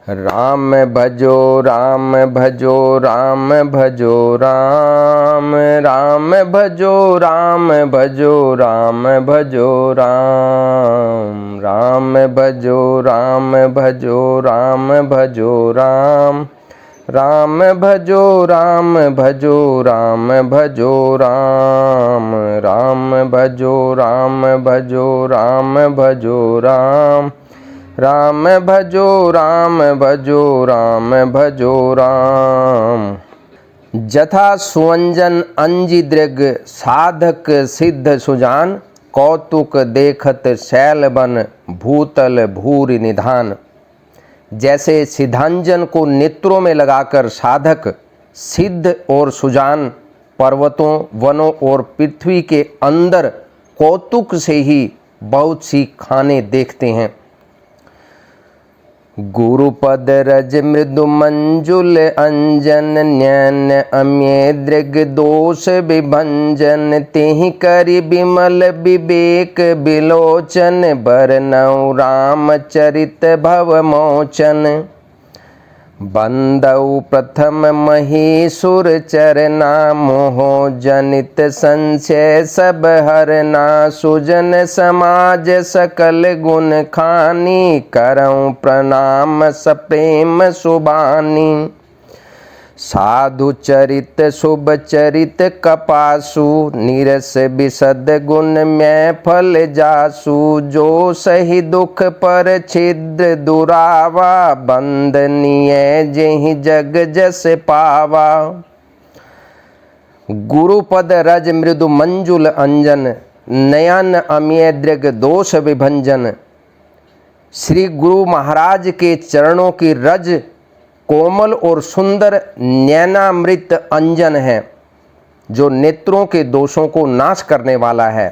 राम भजो राम भजो राम भजो राम, राम भजो राम भजो राम भजो राम, राम भजो राम भजो राम भजो राम, राम भजो राम भजो राम भजो राम, राम भजो राम भजो राम भजो राम, राम भजो राम भजो राम भजो राम। जथा सुअंजन अंजि दृग साधक सिद्ध सुजान, कौतुक देखत शैल बन भूतल भूरि निधान। जैसे सिद्धांजन को नेत्रों में लगाकर साधक सिद्ध और सुजान पर्वतों वनों और पृथ्वी के अंदर कौतुक से ही बहुत सी खाने देखते हैं। गुरुपद रज मृदु मंजुल अंजन, नैन अम्ये दृग दोष विभंजन। तेहि करि बिमल विवेक बिलोचन, बरनउ रामचरित भव मोचन। बंदउ प्रथम महीसुर चरना, मोह जनित संशय सब हरना। सुजन समाज सकल गुण खानी, करऊं प्रणाम सप्रेम सुबानी। साधु चरित शुभ चरित कपासु, नीरस विशद गुण में फल जासु। जो सही दुख पर छिद्र दुरावा, बंदनीय जेहि जग जस पावा। गुरुपद रज मृदु मंजुल अंजन, नयन अम्य दृग दोष विभंजन। श्री गुरु महाराज के चरणों की रज कोमल और सुंदर नैनामृत अंजन है, जो नेत्रों के दोषों को नाश करने वाला है।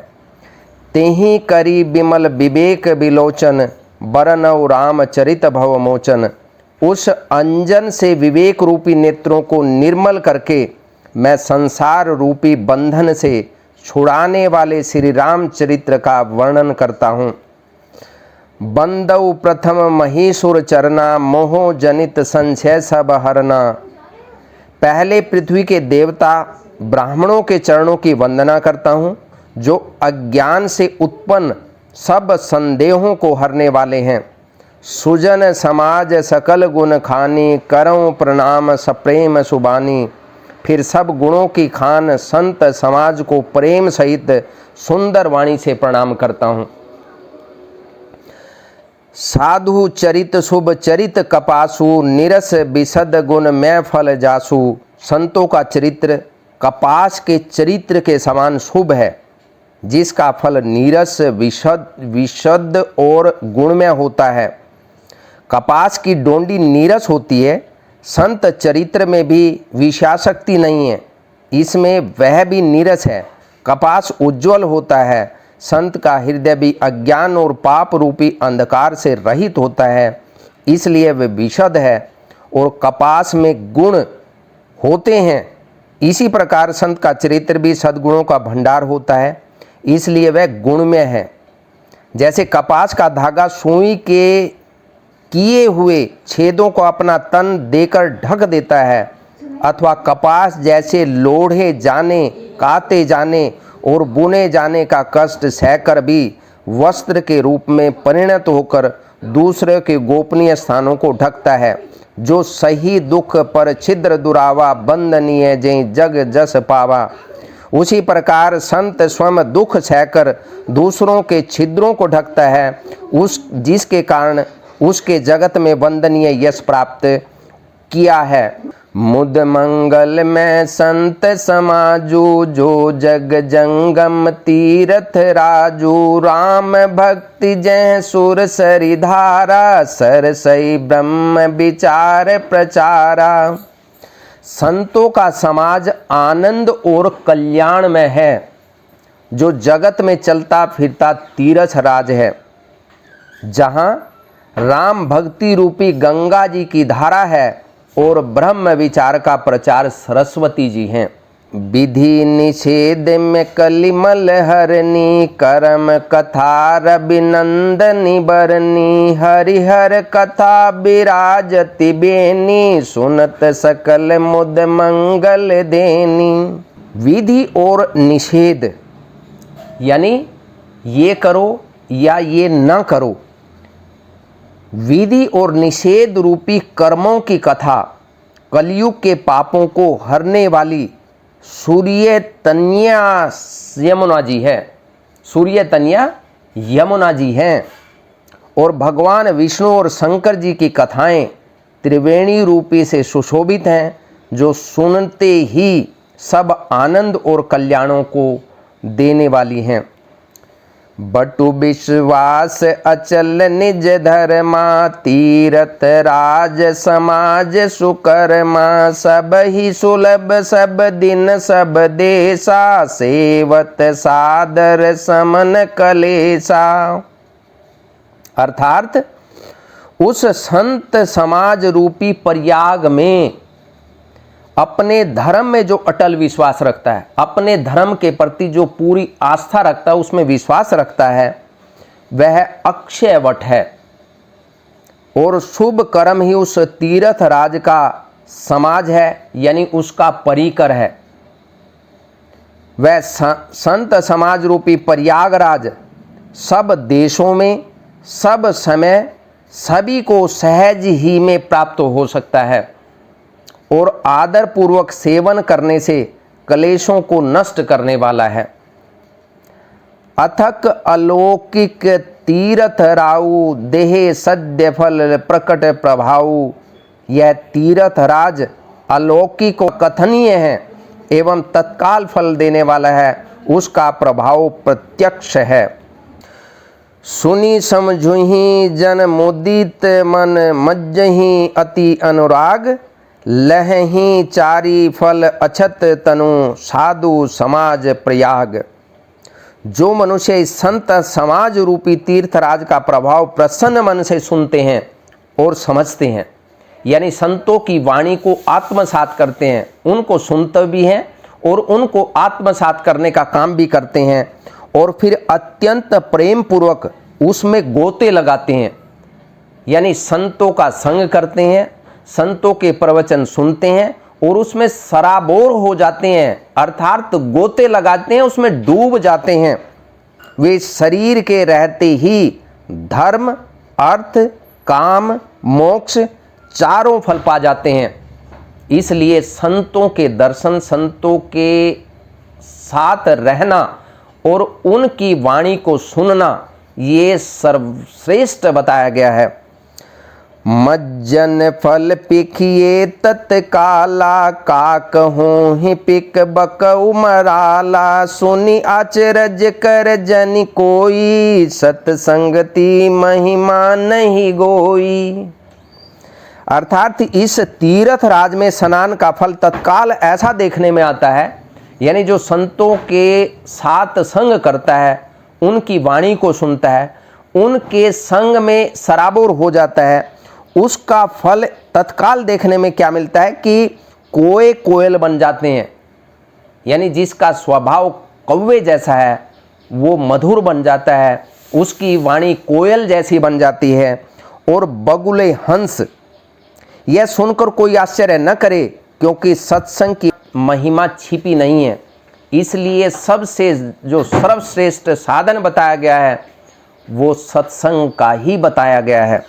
तेहि करी बिमल विवेक विलोचन, बरनउ रामचरित भव मोचन। उस अंजन से विवेक रूपी नेत्रों को निर्मल करके मैं संसार रूपी बंधन से छुड़ाने वाले श्री रामचरित्र का वर्णन करता हूँ। बंदउ प्रथम महीसुर चरना, मोह जनित संशय सब हरना। पहले पृथ्वी के देवता ब्राह्मणों के चरणों की वंदना करता हूँ, जो अज्ञान से उत्पन्न सब संदेहों को हरने वाले हैं। सुजन समाज सकल गुण खानी, करऊं प्रणाम सप्रेम सुबानी। फिर सब गुणों की खान संत समाज को प्रेम सहित सुंदर वाणी से प्रणाम करता हूँ। साधु चरित शुभ चरित कपासु, निरस विशद गुण में फल जासु। संतों का चरित्र कपास के चरित्र के समान शुभ है, जिसका फल नीरस विशद और गुणमय होता है। कपास की डोंडी नीरस होती है, संत चरित्र में भी विषयाशक्ति नहीं है, इसमें वह भी नीरस है। कपास उज्ज्वल होता है, संत का हृदय भी अज्ञान और पाप रूपी अंधकार से रहित होता है, इसलिए वह विशद है और कपास में गुण होते हैं। इसी प्रकार संत का चरित्र भी सद्गुणों का भंडार होता है, इसलिए वह गुणमय है। जैसे कपास का धागा सुई के किए हुए छेदों को अपना तन देकर ढक देता है, अथवा कपास जैसे लोढ़े जाने, काते जाने और बुने जाने का कष्ट सहकर भी वस्त्र के रूप में परिणत होकर दूसरे के गोपनीय स्थानों को ढकता है। जो सही दुख पर छिद्र दुरावा, बंदनीय जेहि जग जस पावा। उसी प्रकार संत स्वयं दुख सहकर दूसरों के छिद्रों को ढकता है, जिसके कारण उसके जगत में वंदनीय यश प्राप्त किया है। मुद मंगल में संत समाजू, जो जग जंगम तीरथ राजू। राम भक्ति जय सुर सरि धारा, सरसई ब्रह्म विचार प्रचारा। संतों का समाज आनंद और कल्याण में है, जो जगत में चलता फिरता तीरथ राज है, जहाँ राम भक्ति रूपी गंगा जी की धारा है और ब्रह्म विचार का प्रचार सरस्वती जी हैं। विधि निषेध में कलिमल हरनी, कर्म कथा रविनंदनी बरनी, हरिहर कथा विराजति बेनी, सुनत सकल मुद मंगल देनी। विधि और निषेध यानी ये करो या ये न करो, विधि और निषेध रूपी कर्मों की कथा कलयुग के पापों को हरने वाली सूर्य तन्या यमुना जी है, सूर्य तन्या यमुना जी हैं। और भगवान विष्णु और शंकर जी की कथाएं त्रिवेणी रूपी से सुशोभित हैं, जो सुनते ही सब आनंद और कल्याणों को देने वाली हैं। बटु विश्वास अचल निज धर्मा, तीरथ राज समाज सुकर्मा, सब ही सुलभ सब दिन सब देशा, सेवत सादर समन कलेसा। अर्थात उस संत समाज रूपी प्रयाग में अपने धर्म में जो अटल विश्वास रखता है, अपने धर्म के प्रति जो पूरी आस्था रखता है, उसमें विश्वास रखता है, वह अक्षय वट है। और शुभ कर्म ही उस तीर्थ राज का समाज है, यानी उसका परिकर है। वह संत समाज रूपी प्रयागराज सब देशों में सब समय सभी को सहज ही में प्राप्त हो सकता है, और आदर पूर्वक सेवन करने से क्लेशों को नष्ट करने वाला है। अथक अलौकिक तीर्थ राउ, देहे सद्य फल प्रकट प्रभाऊ। यह तीर्थ राज अलौकिक और कथनीय है एवं तत्काल फल देने वाला है, उसका प्रभाव प्रत्यक्ष है। सुनी समझुहि जन मुदित मन, मज्जहि अति अनुराग, लहही चारी फल अछत तनु, साधु समाज प्रयाग। जो मनुष्य इस संत समाज रूपी तीर्थराज का प्रभाव प्रसन्न मन से सुनते हैं और समझते हैं, यानी संतों की वाणी को आत्मसात करते हैं, उनको सुनते भी हैं और उनको आत्मसात करने का काम भी करते हैं, और फिर अत्यंत प्रेम पूर्वक उसमें गोते लगाते हैं, यानी संतों का संग करते हैं, संतों के प्रवचन सुनते हैं और उसमें सराबोर हो जाते हैं, अर्थात गोते लगाते हैं, उसमें डूब जाते हैं। वे शरीर के रहते ही धर्म, अर्थ, काम, मोक्ष चारों फल पा जाते हैं। इसलिए संतों के दर्शन, संतों के साथ रहना और उनकी वाणी को सुनना, ये सर्वश्रेष्ठ बताया गया है। मज्जन फल पिखिए तत्काला, का कहूँ ही पिक बकऊ मराला, सुनि आचरज कर जन कोई, सत्संगति महिमा नहीं गोई। अर्थात इस तीर्थ राज में स्नान का फल तत्काल ऐसा देखने में आता है, यानी जो संतों के साथ संग करता है, उनकी वाणी को सुनता है, उनके संग में सराबोर हो जाता है, उसका फल तत्काल देखने में क्या मिलता है कि कोए कोयल बन जाते हैं, यानी जिसका स्वभाव कौवे जैसा है वो मधुर बन जाता है, उसकी वाणी कोयल जैसी बन जाती है। और बगुले हंस, यह सुनकर कोई आश्चर्य न करे, क्योंकि सत्संग की महिमा छिपी नहीं है। इसलिए सबसे जो सर्वश्रेष्ठ साधन बताया गया है वो सत्संग का ही बताया गया है।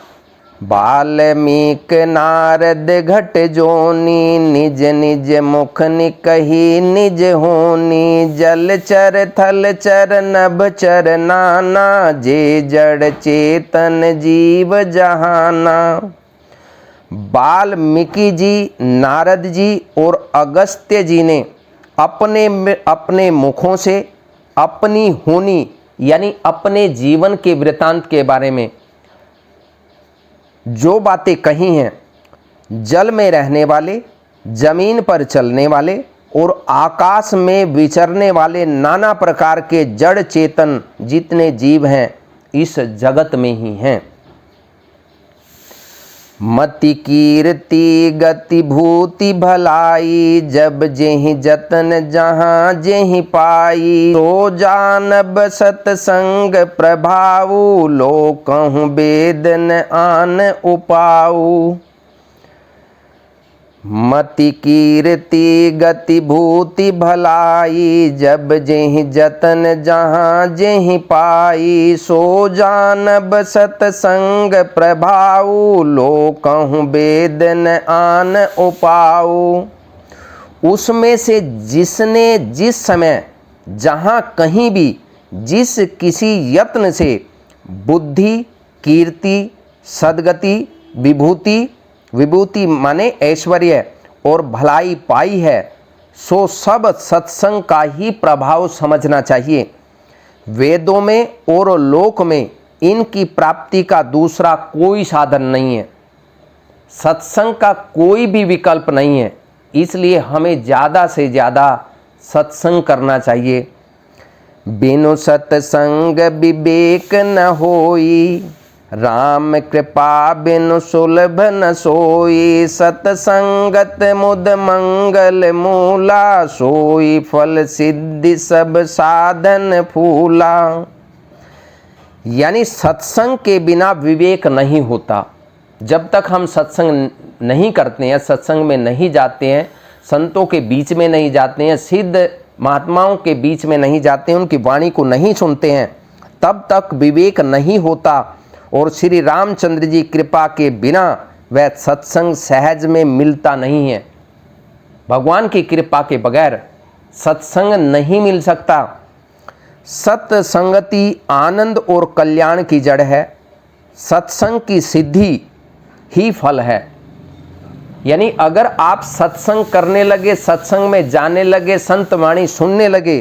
बाल्मीक नारद घट जोनी, निज निज मुख निकही निज होनी, जल चर थल चर नभ चर नाना, जे जड़ चेतन जीव जहाना। वाल्मीकि जी, नारद जी और अगस्त्य जी ने अपने मुखों से अपनी होनी यानी अपने जीवन के वृतांत के बारे में जो बातें कही हैं, जल में रहने वाले, जमीन पर चलने वाले और आकाश में विचरने वाले नाना प्रकार के जड़ चेतन जितने जीव हैं इस जगत में ही हैं। मति कीर्ति गति भूति भलाई, जब जेहि जतन जहाँ जेहि पाई। तो जानब सतसंग प्रभाऊ, लोकहु वेद न आन उपाऊ। मति कीर्ति गति भूति भलाई, जब जेहि जतन जहाँ जेहि पाई। सो जानब सतसंग प्रभाऊ, लोकहु वेद न आन उपाऊ। उसमें से जिसने जिस समय जहाँ कहीं भी जिस किसी यत्न से बुद्धि कीर्ति सद्गति विभूति, विभूति माने ऐश्वर्य और भलाई पाई है, सो सब सत्संग का ही प्रभाव समझना चाहिए। वेदों में और लोक में इनकी प्राप्ति का दूसरा कोई साधन नहीं है, सत्संग का कोई भी विकल्प नहीं है। इसलिए हमें ज़्यादा से ज़्यादा सत्संग करना चाहिए। बिनु सत्संग विवेक न होई, राम कृपा बिनु सुलभ न सोई। सतसंगत मुद मंगल मूला, सोई फल सिद्धि सब साधन फूला। यानी सत्संग के बिना विवेक नहीं होता। जब तक हम सत्संग नहीं करते हैं, सत्संग में नहीं जाते हैं, संतों के बीच में नहीं जाते हैं, सिद्ध महात्माओं के बीच में नहीं जाते हैं, उनकी वाणी को नहीं सुनते हैं, तब तक विवेक नहीं होता। और श्री रामचंद्र जी कृपा के बिना वह सत्संग सहज में मिलता नहीं है। भगवान की कृपा के बगैर सत्संग नहीं मिल सकता। सत्संगति आनंद और कल्याण की जड़ है। सत्संग की सिद्धि ही फल है। यानी अगर आप सत्संग करने लगे, सत्संग में जाने लगे, संत वाणी सुनने लगे,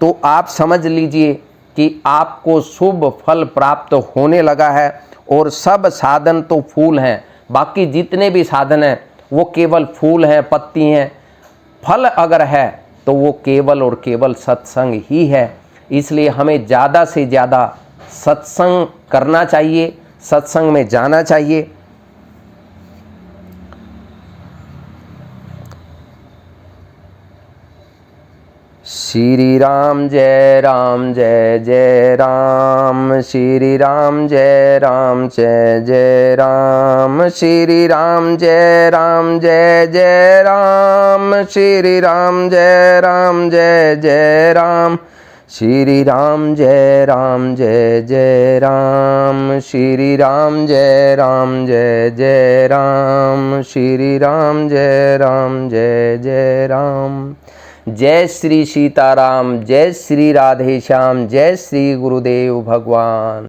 तो आप समझ लीजिए कि आपको शुभ फल प्राप्त होने लगा है। और सब साधन तो फूल हैं, बाकी जितने भी साधन हैं वो केवल फूल हैं, पत्ती हैं। फल अगर है तो वो केवल और केवल सत्संग ही है। इसलिए हमें ज़्यादा से ज़्यादा सत्संग करना चाहिए, सत्संग में जाना चाहिए। श्री राम जय राम जय जय राम। श्री राम जय राम जय जय राम। श्री राम जय राम जय जय राम। श्री राम जय राम जय जय राम। श्री राम जय राम जय जय राम। श्री राम जय राम जय जय राम। श्री राम जय राम जय जय राम। जय श्री सीताराम, जय श्री राधे श्याम, जय श्री गुरुदेव भगवान।